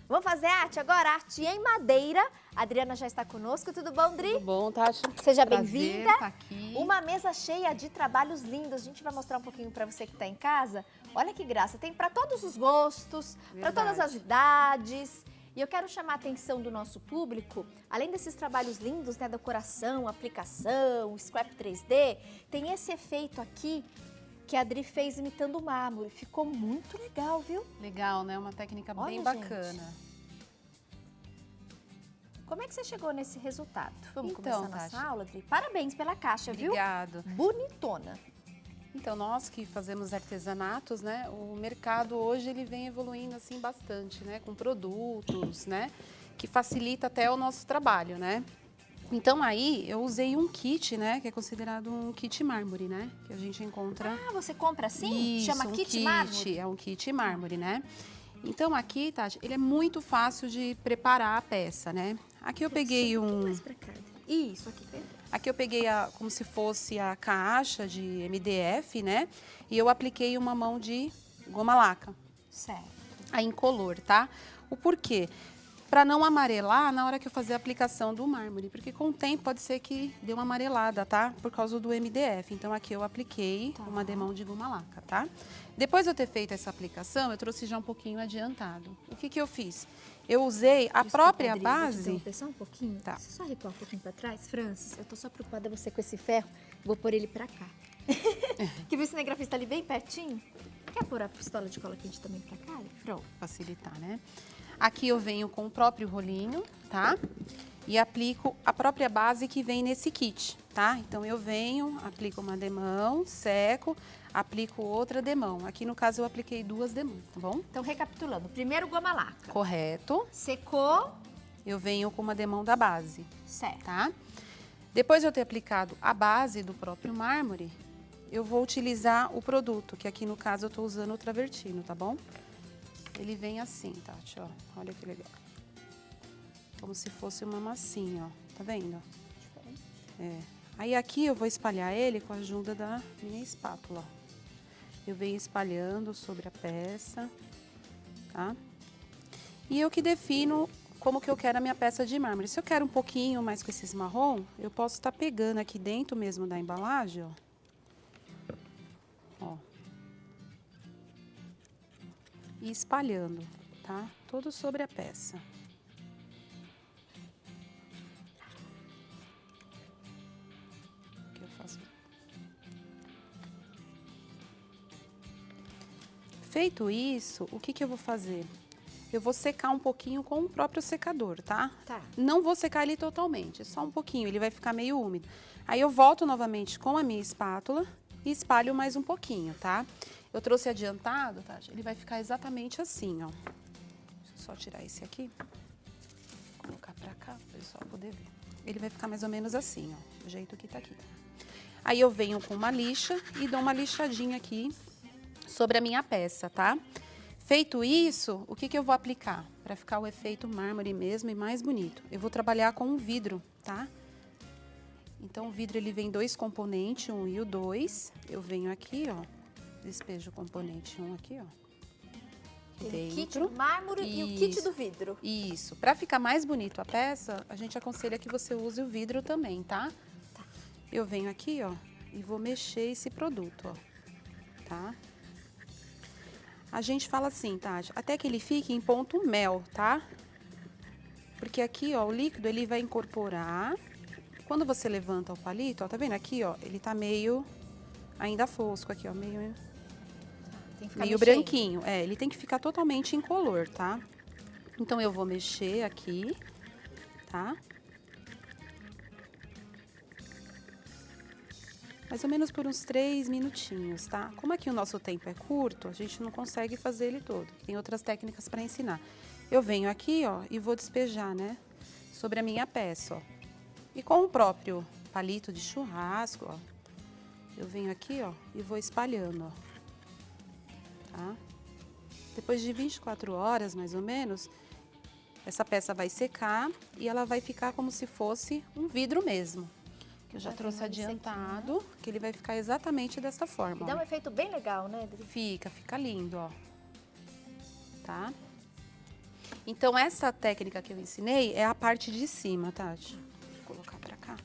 Vamos fazer arte agora? Arte em madeira. A Adriana já está conosco. Tudo bom, Dri? Tudo bom, Tati? Seja Prazer bem-vinda. tá aqui. Uma mesa cheia de trabalhos lindos. A gente vai mostrar um pouquinho para você que está em casa. Olha que graça. Tem para todos os gostos, para todas as idades. E eu quero chamar a atenção do nosso público, além desses trabalhos lindos, né, decoração, aplicação, scrap 3D, tem esse efeito aqui que a Adri fez imitando o mármore. Ficou muito legal, viu? Legal, né? Uma técnica Olha, bem gente. bacana. Como é que você chegou nesse resultado? Vamos Então, começar nossa Tati. aula, Adri? Parabéns pela caixa, viu? Obrigado. Bonitona. Então, nós que fazemos artesanatos, né? O mercado hoje ele vem evoluindo assim bastante, né? Com produtos, né? Que facilita até o nosso trabalho, né? Então aí eu usei um kit, né? Que é considerado um kit mármore, né? Que a gente encontra. Ah, você compra assim? Isso, Chama um kit mármore? É um kit mármore, né? Então aqui, Tati, ele é muito fácil de preparar a peça, né? Aqui eu peguei Mais pra cá. Isso, aqui. Perfeito. Aqui eu peguei como se fosse a caixa de MDF, né? E eu apliquei uma mão de goma laca, Certo. aí incolor, tá? O porquê? Para não amarelar na hora que eu fazer a aplicação do mármore, porque com o tempo pode ser que dê uma amarelada, tá? Por causa do MDF. Então aqui eu apliquei uma demão de goma laca, tá? Depois de eu ter feito essa aplicação, eu trouxe já um pouquinho adiantado. O que que eu fiz? Eu usei a própria Adri, base. Vou te só um pouquinho. Tá. Você só recuar um pouquinho pra trás? Francis, eu tô só preocupada você com esse ferro. Vou pôr ele pra cá. Que viu o cinegrafista ali bem pertinho? Quer pôr a pistola de cola quente também pra cá? Pronto. Facilitar, né? Aqui eu venho com o próprio rolinho, tá? E aplico a própria base que vem nesse kit, tá? Então eu venho, aplico uma demão, seco, aplico outra demão. Aqui no caso eu apliquei 2 demãos, tá bom? Então, recapitulando. Primeiro, goma laca. Correto. Secou. Eu venho com uma demão da base, Certo. tá? Depois de eu ter aplicado a base do próprio mármore, eu vou utilizar o produto, que aqui no caso eu tô usando o travertino, tá bom? Ele vem assim, Tati, ó. Olha que legal. Como se fosse uma massinha, ó. Tá vendo? Diferente. É. Aí aqui eu vou espalhar ele com a ajuda da minha espátula, ó. Eu venho espalhando sobre a peça, tá? E eu que defino como que eu quero a minha peça de mármore. Se eu quero um pouquinho mais com esses marrom, eu posso estar pegando aqui dentro mesmo da embalagem, ó. Ó. E espalhando, tá? Todo sobre a peça. Aqui eu faço. Feito isso, o que que eu vou fazer? Eu vou secar um pouquinho com o próprio secador, tá? Tá. Não vou secar ele totalmente, só um pouquinho, ele vai ficar meio úmido. Aí eu volto novamente com a minha espátula e espalho mais um pouquinho, tá? Eu trouxe adiantado, tá? Ele vai ficar exatamente assim, ó. Deixa eu só tirar esse aqui. Colocar pra cá, para o pessoal poder ver. Ele vai ficar mais ou menos assim, ó, do jeito que tá aqui. Aí eu venho com uma lixa e dou uma lixadinha aqui sobre a minha peça, tá? Feito isso, o que que eu vou aplicar? Para ficar o efeito mármore mesmo e mais bonito. Eu vou trabalhar com um vidro, tá? Então o vidro ele vem 2 componentes, um e o 2. Eu venho aqui, ó. Despejo o componente 1 aqui, ó. Tem o kit do mármore e o kit do vidro. Isso. Para ficar mais bonito a peça, a gente aconselha que você use o vidro também, tá? Tá. Eu venho aqui, ó, e vou mexer esse produto, ó. Tá? A gente fala assim, Tati, até que ele fique em ponto mel, tá? Porque aqui, ó, o líquido ele vai incorporar. Quando você levanta o palito, ó, tá vendo aqui, ó, ele tá meio ainda fosco aqui, ó, meio branquinho. É, ele tem que ficar totalmente incolor, tá? Então eu vou mexer aqui, tá? Mais ou menos por uns 3 minutinhos, tá? Como aqui o nosso tempo é curto, a gente não consegue fazer ele todo. Tem outras técnicas para ensinar. Eu venho aqui, ó, e vou despejar, né? Sobre a minha peça, ó. E com o próprio palito de churrasco, ó. Eu venho aqui, ó, e vou espalhando, ó. Tá? Depois de 24 horas, mais ou menos, essa peça vai secar e ela vai ficar como se fosse um vidro mesmo. Eu já trouxe adiantado, que ele vai ficar exatamente dessa forma. E dá um efeito bem legal, né, Adri? Fica lindo, ó. Tá? Então, essa técnica que eu ensinei é a parte de cima, Tati. Vou colocar pra cá.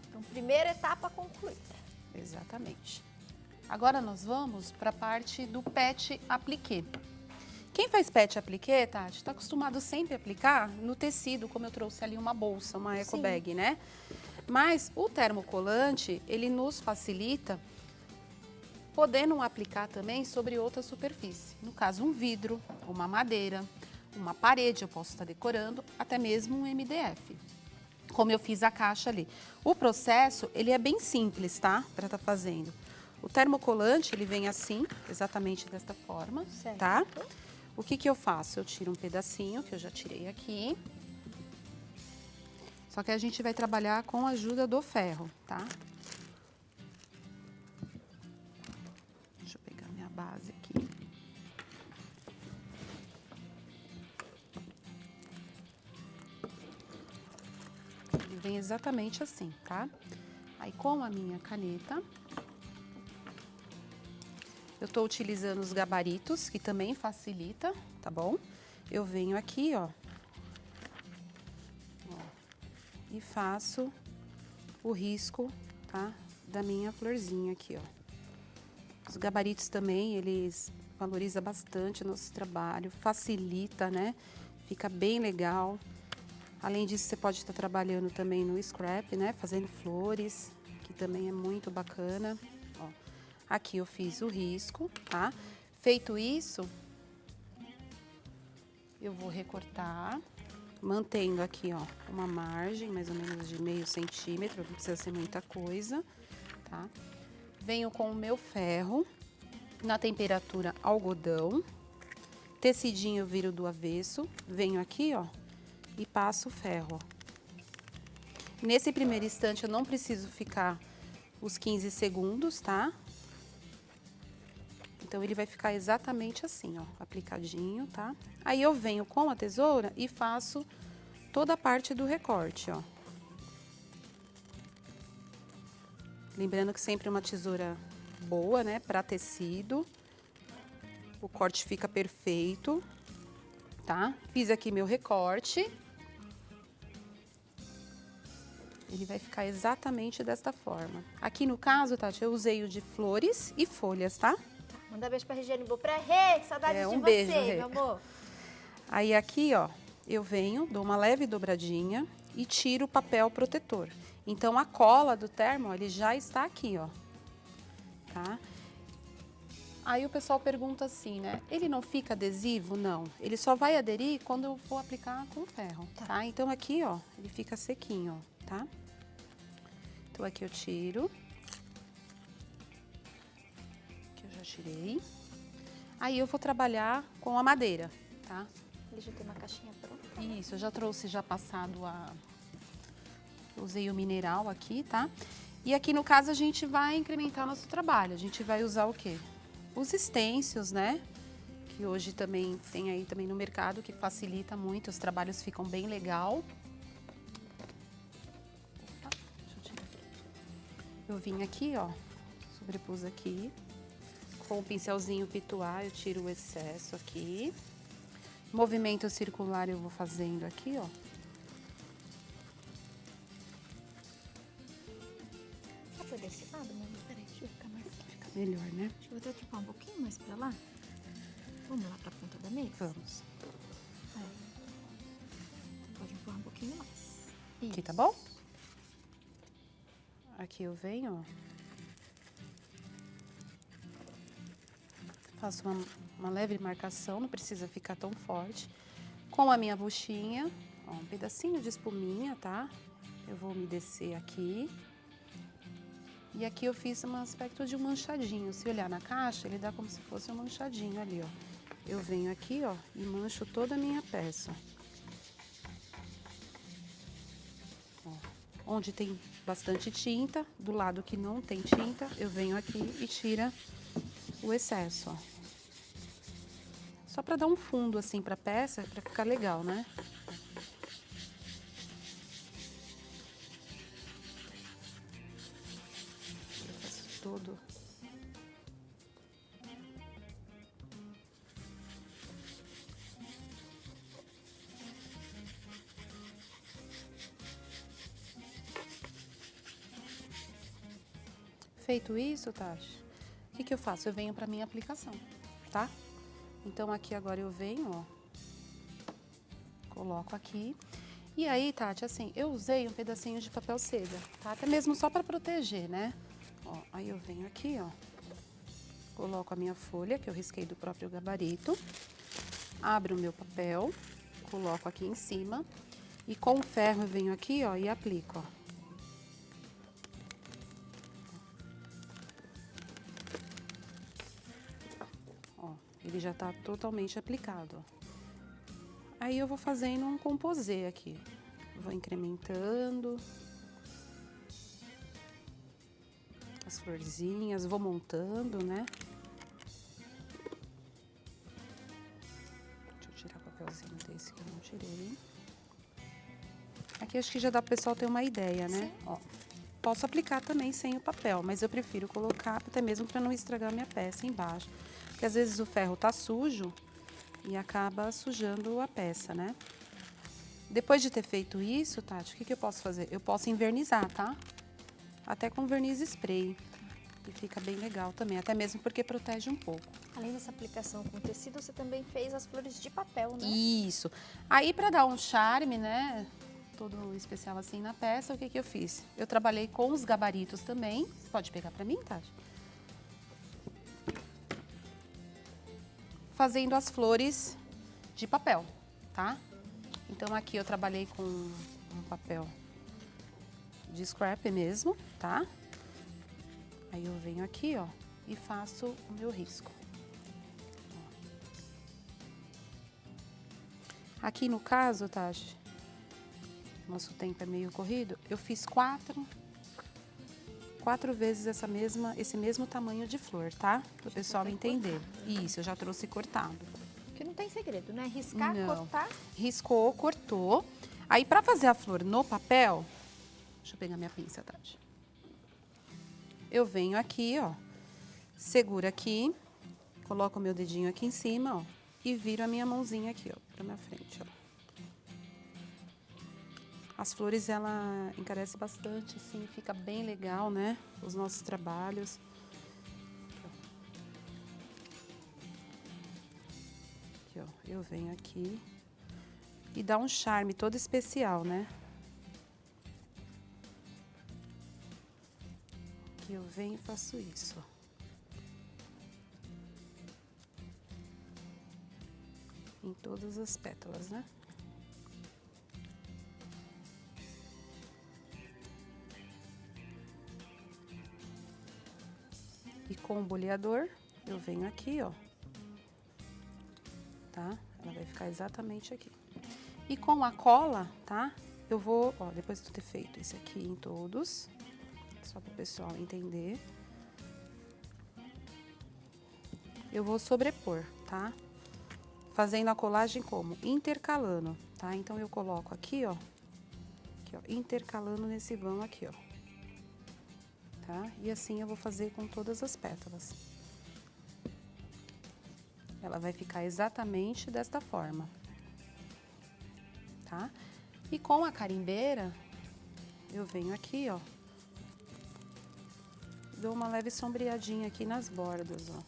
Então, primeira etapa concluída. Exatamente. Agora nós vamos para a parte do pet appliqué. Quem faz pet appliqué, Tati, está acostumado sempre a aplicar no tecido, como eu trouxe ali uma bolsa, uma eco bag, né? Mas o termocolante, ele nos facilita podendo aplicar também sobre outra superfície. No caso, um vidro, uma madeira, uma parede, eu posso estar decorando, até mesmo um MDF. Como eu fiz a caixa ali. O processo, ele é bem simples, tá? Para estar fazendo. O termocolante, ele vem assim, exatamente desta forma, tá? O que que eu faço? Eu tiro um pedacinho, que eu já tirei aqui. Só que a gente vai trabalhar com a ajuda do ferro, tá? Deixa eu pegar minha base aqui. Ele vem exatamente assim, tá? Aí, com a minha caneta, eu tô utilizando os gabaritos, que também facilita, tá bom? Eu venho aqui, ó, e faço o risco, tá? Da minha florzinha aqui, ó. Os gabaritos também, eles valorizam bastante o nosso trabalho, facilita, né? Fica bem legal. Além disso, você pode estar trabalhando também no scrap, né? Fazendo flores, que também é muito bacana. Ó, aqui eu fiz o risco, tá? Feito isso, eu vou recortar, mantendo aqui, ó, uma margem mais ou menos de meio centímetro, não precisa ser muita coisa, tá? Venho com o meu ferro na temperatura algodão, tecidinho eu viro do avesso, venho aqui, ó, e passo o ferro, ó. Nesse primeiro instante eu não preciso ficar os 15 segundos, tá? Então ele vai ficar exatamente assim, ó, aplicadinho, tá? Aí eu venho com a tesoura e faço toda a parte do recorte, ó. Lembrando que sempre uma tesoura boa, né, para tecido. O corte fica perfeito, tá? Fiz aqui meu recorte. Ele vai ficar exatamente desta forma. Aqui no caso, Tati, eu usei o de flores e folhas, tá? Manda beijo pra Regiane Bopré. Rê, que saudade de beijo, você, Rê. meu amor. Aí aqui, ó, eu venho, dou uma leve dobradinha e tiro o papel protetor. Então, a cola do termo, ele já está aqui, ó, tá? Aí o pessoal pergunta assim, né? Ele não fica adesivo? Não. Ele só vai aderir quando eu for aplicar com ferro, tá? Então, aqui, ó, ele fica sequinho, ó, tá? Então, aqui eu tiro. Aqui eu já tirei. Aí, eu vou trabalhar com a madeira, tá? Ele já tem uma caixinha pronta. Isso, eu já trouxe já passado a... Usei o mineral aqui, tá? E aqui, no caso, a gente vai incrementar nosso trabalho. A gente vai usar o quê? Os stencils, né? Que hoje também tem aí também no mercado, que facilita muito, os trabalhos ficam bem legal. Opa, deixa eu tirar aqui. Eu vim aqui, ó, sobrepus aqui. Com o pincelzinho pituar, eu tiro o excesso aqui. Movimento circular eu vou fazendo aqui, ó. Pode ser desse lado, meu amor? Peraí, deixa eu ficar mais... Fica melhor, né? Deixa eu até tipar um pouquinho mais pra lá. Vamos lá pra ponta da mesa? Vamos. É. Pode empurrar um pouquinho mais. Isso. Aqui, tá bom? Aqui eu venho, ó. Faço uma leve marcação, não precisa ficar tão forte. Com a minha buchinha, ó, um pedacinho de espuminha, tá? Eu vou umedecer aqui. E aqui eu fiz um aspecto de um manchadinho. Se olhar na caixa, ele dá como se fosse um manchadinho ali, ó. Eu venho aqui, ó, e mancho toda a minha peça. Ó, onde tem bastante tinta, do lado que não tem tinta, eu venho aqui e tiro o excesso, ó. Só para dar um fundo assim para a peça, para ficar legal, né? Eu faço todo. feito isso, Tati, o que que eu faço? Eu venho pra minha aplicação, tá? Então, aqui agora eu venho, ó, coloco aqui. E aí, Tati, assim, eu usei um pedacinho de papel seda, tá? Até mesmo só pra proteger, né? Ó, aí eu venho aqui, ó, coloco a minha folha, que eu risquei do próprio gabarito, abro o meu papel, coloco aqui em cima e com o ferro eu venho aqui, ó, e aplico, ó. Ele já tá totalmente aplicado, ó. Aí eu vou fazendo um composê aqui. Vou incrementando as florzinhas, vou montando, né? Deixa eu tirar o papelzinho desse que eu não tirei. Aqui acho que já dá pro pessoal ter uma ideia, né? Ó, posso aplicar também sem o papel, mas eu prefiro colocar até mesmo para não estragar minha peça embaixo. Porque às vezes o ferro tá sujo e acaba sujando a peça, né? Depois de ter feito isso, Tati, o que que eu posso fazer? Eu posso envernizar, tá? Até com verniz spray. E fica bem legal também, até mesmo porque protege um pouco. Além dessa aplicação com tecido, você também fez as flores de papel, né? Isso. Aí, para dar um charme, né? Todo especial assim na peça, o que que eu fiz? Eu trabalhei com os gabaritos também. Você pode pegar para mim, Tati? Fazendo as flores de papel, tá? Então, aqui eu trabalhei com um papel de scrap mesmo, tá? Aí eu venho aqui, ó, e faço o meu risco. Aqui no caso, Tati, nosso tempo é meio corrido, eu fiz quatro vezes esse mesmo tamanho de flor, tá? Para o pessoal entender. Isso, eu já trouxe cortado. Que não tem segredo, né? Riscar, Não. cortar. Riscou, cortou. Aí, para fazer a flor no papel, deixa eu pegar minha pinça, Tati. Eu venho aqui, ó, seguro aqui, coloco o meu dedinho aqui em cima, ó, e viro a minha mãozinha aqui, ó, pra minha frente, ó. As flores, ela encarece bastante, assim, fica bem legal, né, os nossos trabalhos. Aqui, ó, eu venho aqui e dá um charme todo especial, né? Aqui eu venho e faço isso, ó. Em todas as pétalas, né? E com o boleador, eu venho aqui, ó. Tá? Ela vai ficar exatamente aqui. E com a cola, tá? Eu vou, ó, depois de ter feito esse aqui em todos, só para o pessoal entender, eu vou sobrepor, tá? Fazendo a colagem como? Intercalando, tá? Então, eu coloco aqui, ó, intercalando nesse vão aqui, ó. Tá? E assim eu vou fazer com todas as pétalas. Ela vai ficar exatamente desta forma, tá? E com a carimbeira, eu venho aqui, ó, dou uma leve sombreadinha aqui nas bordas, ó.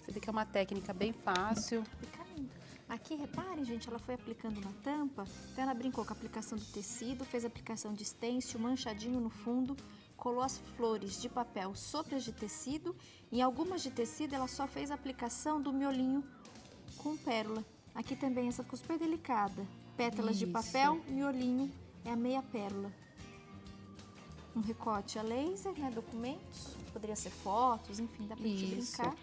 Você vê que é uma técnica bem fácil. Fica lindo. Aqui, reparem, gente, ela foi aplicando na tampa, então ela brincou com a aplicação do tecido, fez a aplicação de stencil, manchadinho no fundo, colou as flores de papel sobre as de tecido, e em algumas de tecido ela só fez a aplicação do miolinho com pérola. Aqui também essa ficou super delicada. Pétalas de papel, miolinho é a meia pérola. Um recorte a laser, né, documentos, poderia ser fotos, enfim, dá pra gente brincar.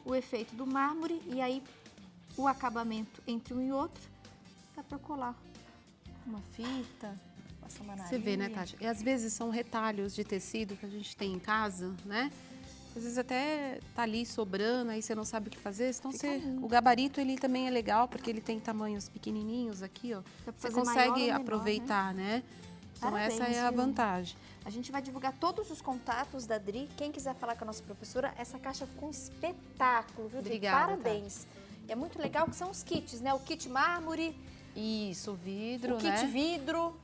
O efeito do mármore e aí o acabamento entre um e outro, dá pra colar uma fita, uma samanaria. Você vê, né, Tati? E às vezes são retalhos de tecido que a gente tem em casa, né? Às vezes até tá ali sobrando, aí você não sabe o que fazer. Então, o gabarito, ele também é legal, porque ele tem tamanhos pequenininhos aqui, ó. Você consegue aproveitar, né? Então, Parabéns, essa é a vantagem. A gente vai divulgar todos os contatos da Dri. Quem quiser falar com a nossa professora, essa caixa ficou um espetáculo, viu, Dri? Obrigada, parabéns. E é muito legal que são os kits, né? O kit mármore. Isso, o vidro, o kit vidro.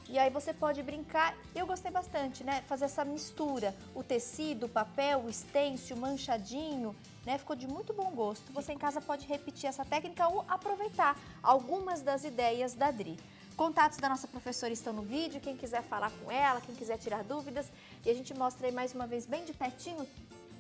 E aí você pode brincar, eu gostei bastante, né? Fazer essa mistura, o tecido, o papel, o stencil, manchadinho, né? Ficou de muito bom gosto. Você em casa pode repetir essa técnica ou aproveitar algumas das ideias da Dri. Contatos da nossa professora estão no vídeo, quem quiser falar com ela, quem quiser tirar dúvidas. E a gente mostra aí mais uma vez, bem de pertinho,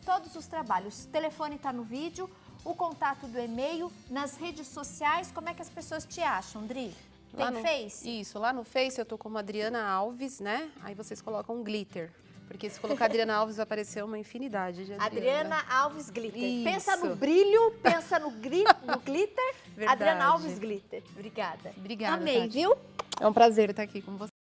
todos os trabalhos. O telefone está no vídeo, o contato do e-mail, nas redes sociais. Como é que as pessoas te acham, Dri? Tem Face? Isso, lá no Face eu tô como Adriana Alves, né? Aí vocês colocam glitter. Porque se colocar Adriana Alves vai aparecer uma infinidade de Adriana Alves Glitter. Isso. Pensa no brilho, pensa no glitter. Verdade. Adriana Alves Glitter. Obrigada. Obrigada, Amei, Tati. viu? É um prazer estar aqui com você.